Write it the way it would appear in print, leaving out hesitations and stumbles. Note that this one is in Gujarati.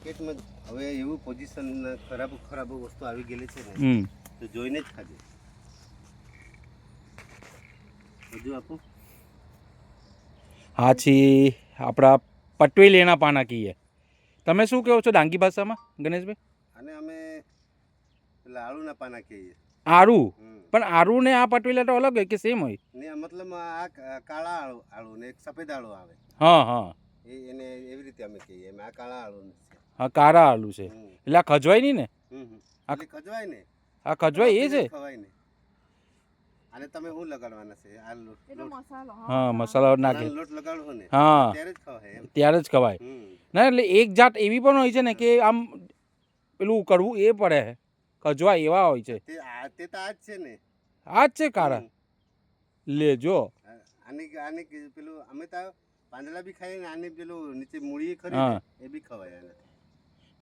માર્કેટમાં હવે એવું પોઝિશન ખરાબ વસ્તુ આવી ગયેલી છે ને, તો જોઈને જ ખાજો. હજુ આપો. હા છી આપણા પટવેલીના પાના કહીએ. તમે શું કહો છો ડાંગી ભાષામાં ગણેશભાઈ? અને અમે પેલા આળુના પાના કહીએ. આરું? પણ આરું ને આ પટવેલા તો અલગ હોય કે સેમ હોય? ને મતલબ આ કાળા આળુ ને એક સફેદ આળુ આવે. હા હા, એને એવી રીતે અમે કહીએ. એમ આ કાળા આળુ છે. હા કાળા આલુ છે. એટલે આ ખજવાય નહીં ને? આ ખજવાય ને. આ ખજવાય એ છે? ખવાય ને. અને તમે શું લગાડવાના છે? આ લોટ. મસાલો. હા મસાલા નાખે. લોટ લગાડવો ને. હા ત્યારે જ ખવાય એમ. ત્યારે જ ખવાય. ના એટલે એક જાત એવી પણ હોય છે ને કે આમ પેલું કરવું એ પડે, ખજવાય એવા હોય છે. તે તો આ જ છે ને. આ જ છે કાળા. લેજો. આની પેલું અમે તો પાંદડા બી ખાઈએ ને, આની પેલું નીચે મૂળી ખરી એ બી ખવાય.